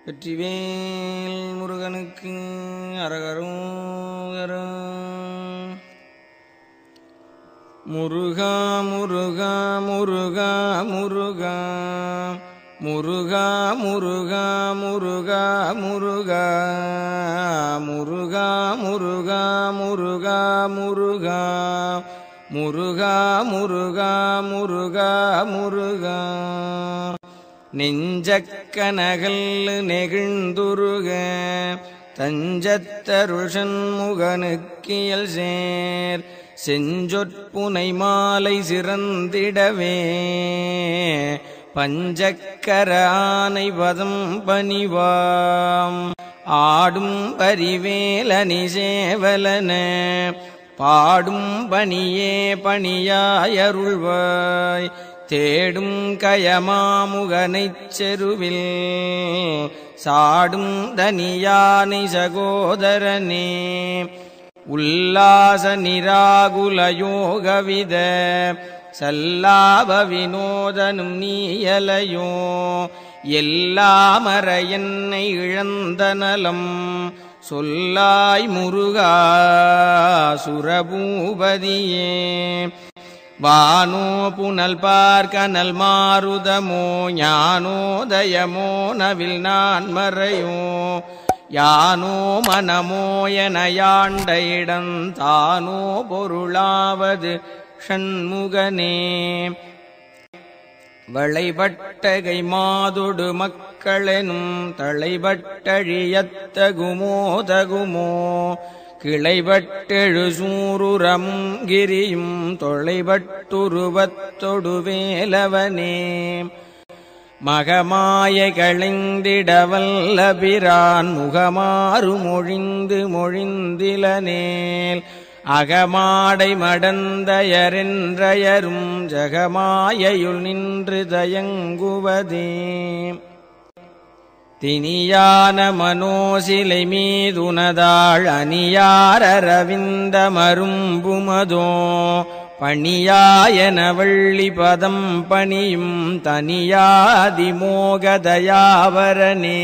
வெற்றிவேல் முருகனுக்கு அரகரோகரா. முருகா முருகா முருகா முருகா முருகா முருகா முருகா முருகா முருகா முருகா முருகா முருகா முருகா முருகா முருகா முருகா. நெஞ்சக்கனகல் நெகிழ்ந்துருக தஞ்சத்தருள் சண்முகனுக்கியல் சேர் செஞ்சொற்புனை மாலை சிறந்திடவே பஞ்சக்கர ஆனை பதம் பணிவாம் ஆடும் பரிவேலனி சேவலன பாடும் பணியே பணியாயருள்வாய் தேடும் கயமாமுகனைச் செருவில் சாடும் தனியானை சகோதரனே உல்லாச நிராகுல யோகவித சல்லாப வினோதனும் நீயலையோ எல்லாமற என்னை இழந்த நலம் சொல்லாய் முருகா சுரபூபதியே. வானோ புனல் பார்க்கனல் மாருதமோ ஞானோதயமோ நவில் நான் மறையோ யானோ மனமோ என யாண்ட இடந்தானோ பொருளாவது ஷண்முகனே. வளைபட்டகை மாதொடு மக்களெனும் தளைபட்டழியத்தகுமோ தகுமோ கிளைபட்டெழு சூருரமும் கிரியும் தொலைபட்டுருவத்தொடு வேலவனே. மகமாய களைந்திடவல்லபிரான் முகமாறு மொழிந்து மொழிந்திலனேல் அகமாடை மடந்தயரென்றயரும் ஜகமாயையுள் நின்று தயங்குவதே. தினியான மனோசிலை மீதுனதாள் அணியாரரவிந்த மரும்புமதோ பணியாயன வள்ளி பதம் பணியும் தனியாதிமோகதயாவரனே.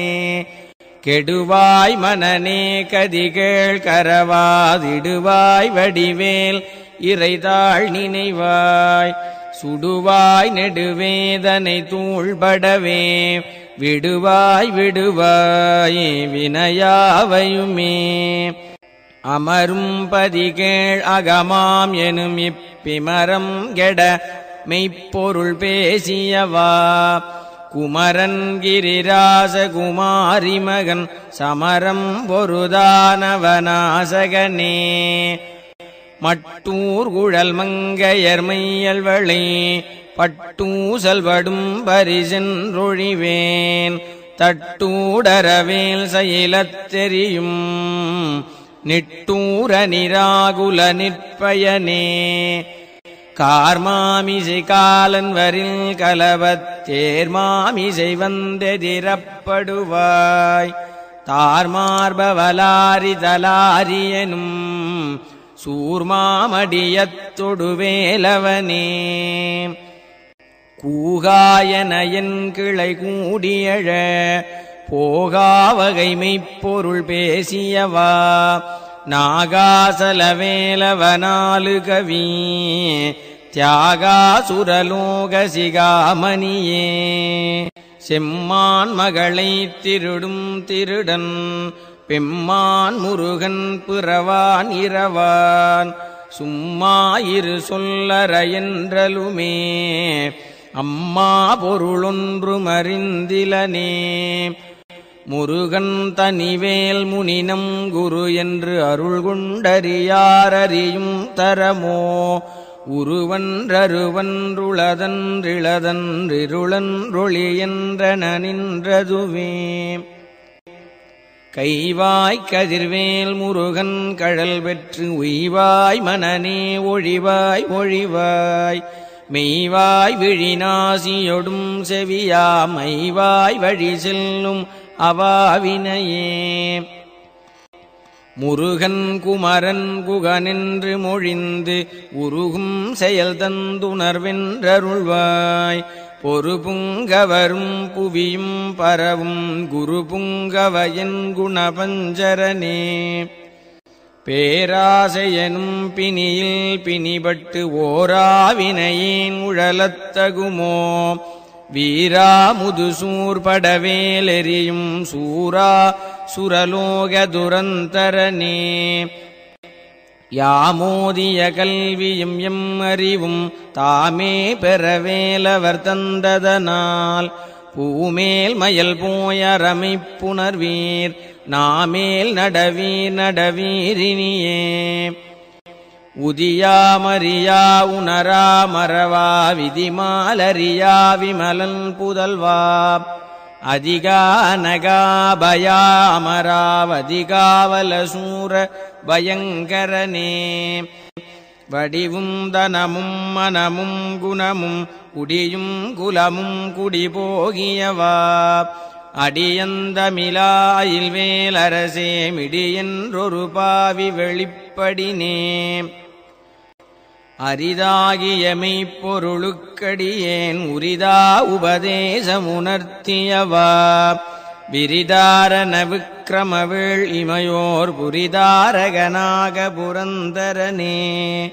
கெடுவாய் மனநே கதிகேள் கரவாதிடுவாய் வடிவேல் இறைதாள் நினைவாய் சுடுவாய் நெடுவேதனை தூள்படவே விடுவாய் விடுவாய் வினையாவையுமே. அமரும் பதிகேள் அகமாம் எனும் இப்பிமரம் கெட மெய்ப்பொருள் பேசியவா குமரன் கிரிராசகுமாரி மகன் சமரம் பொருதானவனாசகனே. மட்டூர் குழல் மங்கையர் மையல்வளை பட்டூசல்படும் பரிசென்றொழிவேன் தட்டூடரவேல் செயலத் தெரியும் நிட்டூர நிராகுல நிற்பயனே. கார்மாமிசை காலன் வரில் கலவத் தேர்மாமிசை வந்தெதிரப்படுவாய் தார்மார்பவலாரி தலாரியனும் சூர்மாமடியத்தொடு வேலவனே. கூகாயன என் கிளை கூடியழ போகாவகை மெய்ப்பொருள் பேசியவா நாகாசலவேலவனாலு கவி தியாகாசுரலோக சிகாமணியே. செம்மான் மகளை திருடும் திருடன் பெம்மான் முருகன் பிறவான் இரவான் சும்மாயிரு சொல்லற என்றலுமே அம்மா பொருளொன்று மறிந்திலனே. முருகன் தனிவேல் முனினம் குரு என்று அருள் கொண்டறியாரறியும் தரமோ உருவன்றருவன்றுளதன்றிளதன்றிருளன்றொளி என்றன நின்றதுவே. கைவாய் கதிர்வேல் முருகன் கழல் பெற்று உய்வாய் மனநே ஒழிவாய் ஒழிவாய் மெய்வாய் விழிநாசியொடும் செவியா மைவாய் வழி செல்லும் அவாவினையே. முருகன் குமரன் குகனென்று மொழிந்து உருகும் செயல் தந்துணர்வென்றருள்வாய் பொறுபுங்கவரும் புவியும் பரவும் குருபுங்கவயன் குணபஞ்சரனே. பேராசையனும் பிணியில் பிணிபட்டு ஓராவினையேன் உழலத்தகுமோ. வீரா முதுசூர்படவேலெறியும் சூரா சுரலோக துரந்தரனே. யாமோதிய கல்வியும் எம் அறிவும் தாமே பெறவேலவர் தந்ததனால். பூமேல் மயல் போயரமைப் புணர்வீர் நாமேல் நடவீர் நடவீரினியே. உதியாமறியா உணரா மறவா விதிமாலறியா விமலன் புதல்வா. அதிகா அனகாபயா அமராவதிகாவல சூர பயங்கரனே. வடிவும் தனமும் மனமும் குணமும் குடியும் குலமும் குடிபோகியவா. அடியந்தமிலாயில் வேலரசே மிடியென்றொரு பாவி வெளிப்படினே. அரிதாகிய மெய்ப்பொருளுக்கடியேன் உரிதா உபதேசமுணர்த்தியவா. விரிதாரண விக்கிரமவேள் இமையோர் புரிதாரகனாக புரந்தரனே.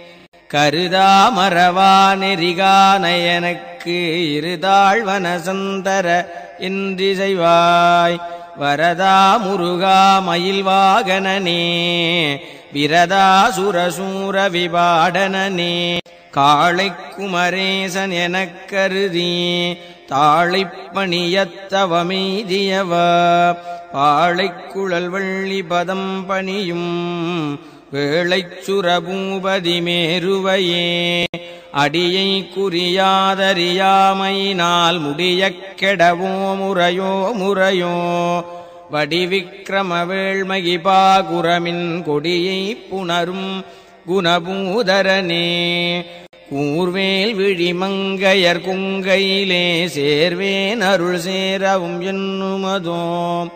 கருதா மறவா நெறிகா நயனக்கு இருதாழ்வனசந்தர என்றிசைவாய். வரதா முருகா மயில்வாகனனே விரதா சுரசூர விபாடனனே. காளைக் குமரேசன் எனக் கருதி தாளைப் பணியத்தவமெய்தியவா. பாளைக் குழல் வள்ளி பதம் பணியும் வேளைச் சுரபூபதி மேருவையே. அடியை குறியாதறியாமையினால் முடியக் கெடவோ முறையோ முறையோ. வடிவிக்கிரமவேள்மகிபா குரமின் கொடியை புணரும் குணபூதரனே. கூர்வேல் விழிமங்கையர் குங்கையிலே சேர்வேன் அருள் சேரவும் என்னுமதோ.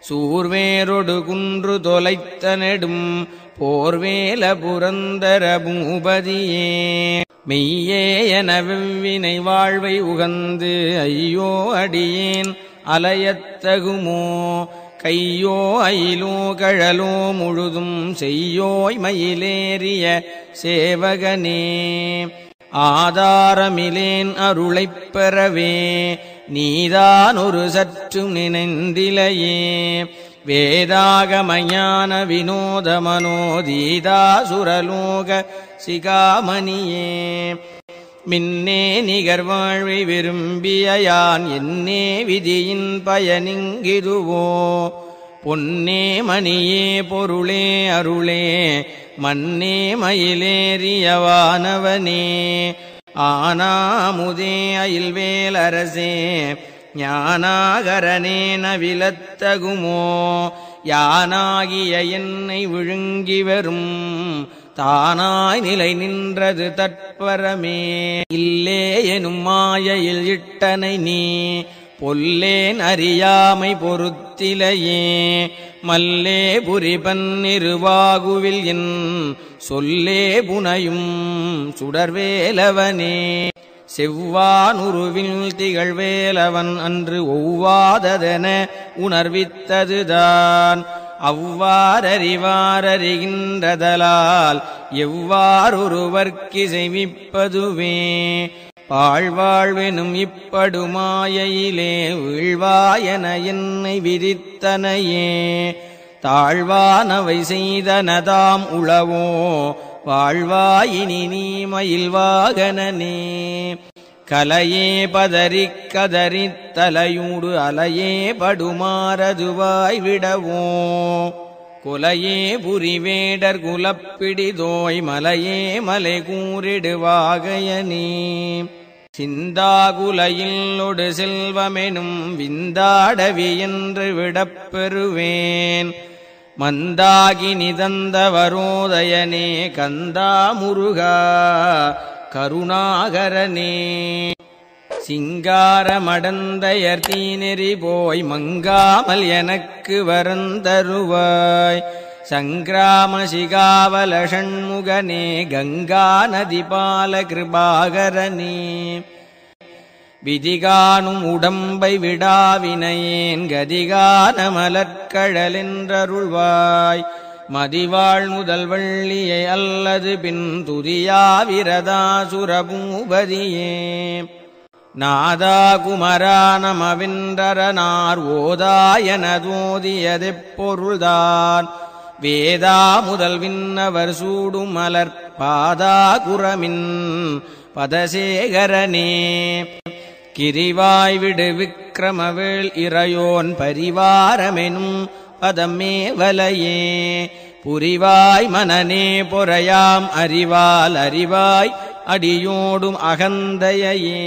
சூர்வேரொடு குன்று தொலைத்த நெடும் போர்வேல புரந்தர பூபதியே. மெய்யே என வெவ்வினை வாழ்வை உகந்து ஐயோ அடியேன் அலையத்தகுமோ. கையோ அயிலோ கழலோ முழுதும் செய்யோய் மயிலேறிய சேவகனே. ஆதாரமிலேன் அருளைப் பெறவே நீதான் ஒரு சற்று நினைந்திலையே. வேதாகமஞான வினோத மனோதீதா சுரலோக சிகாமணியே. மின்னே நிகர் வாழ்வை விரும்பிய யான் என்னே விதியின் பயனிங்கிதுவோ. பொன்னே மணியே பொருளே அருளே மன்னே மயிலேறியவானவனே. ஆனாமுதே அயில்வேலரசே ஞானாகரனே நவிலத்தகுமோ. யானாகிய என்னை விழுங்கி வரும் தானாய் நிலை நின்றது தற்பரமே. இல்லே எனும் மாயையில் இட்டனை நீ பொல்லேன் அறியாமை பொறுத்திலையே. மல்லே புரிபன்னிருவாகுவில் என் சொல்லே புனையும் சுடர்வேலவனே. செவ்வானுருவில் திகழ்வேலவன் அன்று ஒவ்வாததென உணர்வித்ததுதான். அவ்வாறறிவாரறிகின்றதலால் எவ்வாறொருவர்க்கு செய்விப்பதுவே. பாழ்வாழ்வெனும் இப்படுமாயையிலே வீழ்வாயன என்னை விதித்தனையே. தாழ்வானவை செய்தனதாம் உளவோ வாழ்வாயினி நீ மயில்வாகனனே. கலையே பதறிக் கதறித் தலையூடு அலையே படுமாறதுவாய் விடவோ. கொலையே புரிவேடர் குலப்பிடிதோய் மலையே மலை கூறிடுவாகையனே. சிந்தாகுலையில் ஒடு செல்வமெனும் விந்தாடவி என்று விடப்பெறுவேன். மந்தாகி நிதந்த வரோதயனே கந்தா முருகா கருணாகரனே. சிங்காரமடந்தையர் தீநெறி போய் மங்காமல் எனக்கு வரந்தருவாய். சங்கிராம சிகாவல ஷண்முகனே கங்கா நதி பால கிருபாகரனே. விதிகானும் உடம்பை விடாவினையேன் கதிகான மலர்கழலென்றருள்வாய் மதிவாழ் முதல் வள்ளியை அல்லது பின் துதியாவிரதா சுரபூபதியே நாதா குமரா நமவென்றரனார் ஓதாயனதோதியதெப்பொருள்தான் வேதா முதல் விண்ணவர் சூடும் மலர் பாதா குரமின் பதசேகரனே கிரிவாய் விடு விக்கிரமவேள் இறையோன் பரிவாரமெனும் பதமே வலையே புரிவாய் மனநே பொறையாம் அறிவால் அறிவாய் அடியோடும் அகந்தையே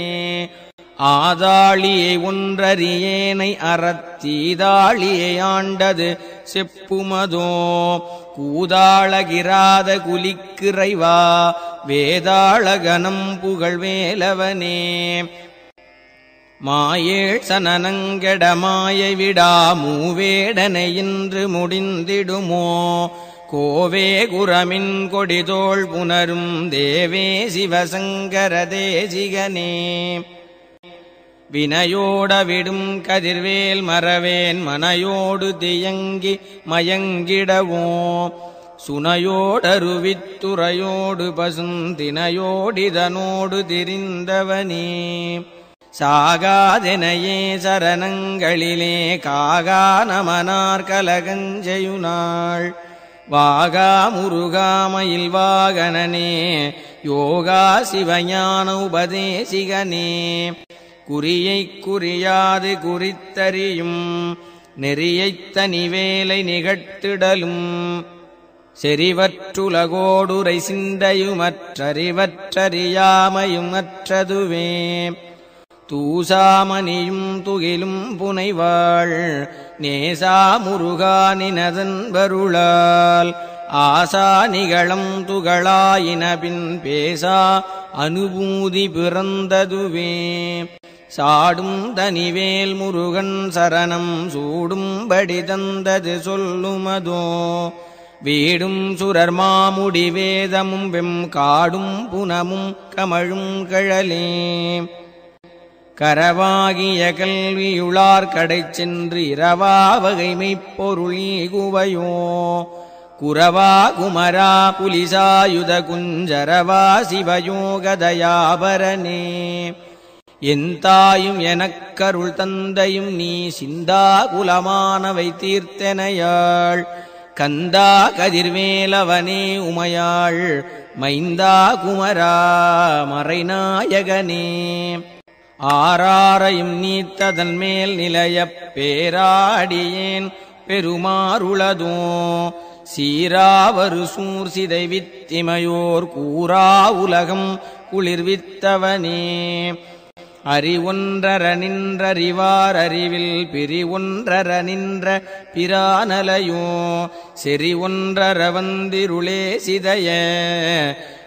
ஆதாளியை ஒன்றறியேனை அறத்தீதாளியை ஆண்டது செப்புமதோ கூதாளகிராத குலிக்கிறைவா வேதாளகனம் புகழ்வேலவனே மாயேழ் சனனங்கெட மாயை விடா மூவேடனை இன்று முடிந்திடுமோ கோவே குரமின் கொடிதோள் புனரும் தேவே சிவசங்கர தேசிகனே வினையோட விடும் கதிர்வேல் மறவேன் மனையோடு தியங்கி மயங்கிடவோ சுனையோடருவித்துறையோடு பசுந்தினையோடிதனோடு திரிந்தவனே சாகாதெனையே சரணங்களிலே காகா நமனார் கலகஞ்செயுனாள் வாகா முருகாமயில் வாகனனே யோகா சிவஞான உபதேசிகனே குறியைக் குறியாது குறித்தறியும் நெறியைத் தனிவேலை நிகழ்த்திடலும் செறிவற்றுலகோடுரை சிந்தையுமற்றறிவற்றறியாமையும் அற்றதுவே தூசாமணியும் துகிலும் புனைவாள் நேசா முருகானினதன்பருளால் ஆசா நிகழம் துகளாயினபின் பேசா அனுபூதி பிறந்ததுவே சாடும் தனிவேல் முருகன் சரணம் சூடும்படி தந்தது சொல்லுமதோ வீடும் சுரர் மாமுடி வேதமும் வெம் காடும் புனமும் கமழும் கழலே கரவாகிய கல்வியுளார் கடை சென்று இரவா வகைமைப் பொருளீகுவையோ குரவா குமரா புலிசாயுத குஞ்சரவா சிவயோகதயாபரனே என் தாயும் எனக்கருள் தந்தையும் நீ சிந்தா குலமானவை தீர்த்தனையாள் கந்தா கதிர்வேலவனே உமையாள் மைந்தா குமரா மறைநாயகனே ஆராரையும் நீத்ததன் மேல் நிலையப் பேராடியேன் பெருமாறுளதோ சீராவரு சூர் சிதை வித்திமையோர் கூறா உலகம் குளிர்வித்தவனே அறிவொன்றர நின்றறிவார் அறிவில் பிரிவொன்றர நின்ற பிரானலையோ செறிவொன்றர வந்திருளே சிதைய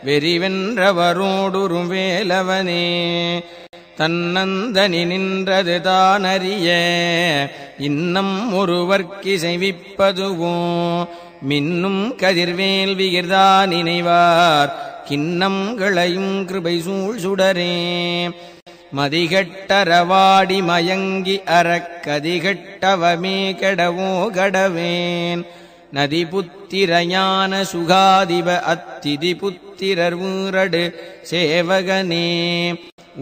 வெறிவென்றவரோடுறும் வேலவனே தன்னந்தனி நின்றது தானறிய இன்னம் ஒருவர்க்கிசைவிப்பதுவோ மின்னும் கதிர்வேல் விகிர்தா நினைவார் கிண்ணம் களையும் கிருபை சூழ் சுடரே மதிகட்டரவாடி மயங்கி அறக்கதிகட்டவமே கெடவோ கடவேன் நதி புத்திர ஞான சுகாதிப அத்திதி புத்திரர் ஊரடு சேவகனே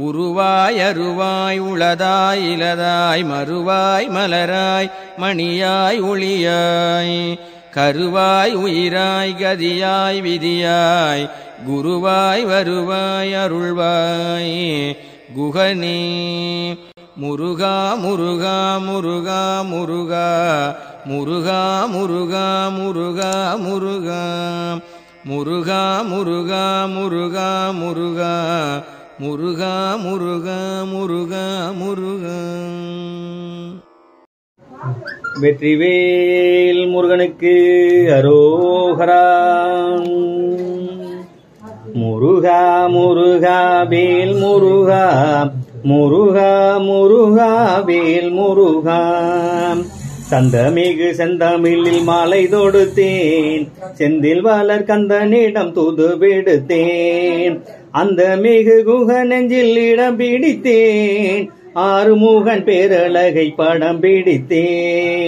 உருவாய் அருவாய் உளதாய் இலதாய் மறுவாய் மலராய் மணியாய் ஒளியாய் கருவாய் உயிராய் கதியாய் விதியாய் குருவாய் வருவாய் அருள்வாய் குகனே முருகா முருகா முருகா முருகா முருகா முருகா முருகா முருகா முருகா முருகா முருகா முருகா முருகா முருகா முருகா முருகா. வெற்றிவேல் முருகனுக்கு அரோகரா. முருகா முருகா வேல் முருகா முருகா முருகா வேல் முருகா தந்தமிகு செந்தமிழில் மாலை தொடுத்தேன், செந்தில் வளர் கந்தனிடம் தூது விடுத்தேன். அந்த மிகு குக நெஞ்சில் இடம் பிடித்தேன், ஆறுமுகன் பேரழகை படம் பிடித்தேன்.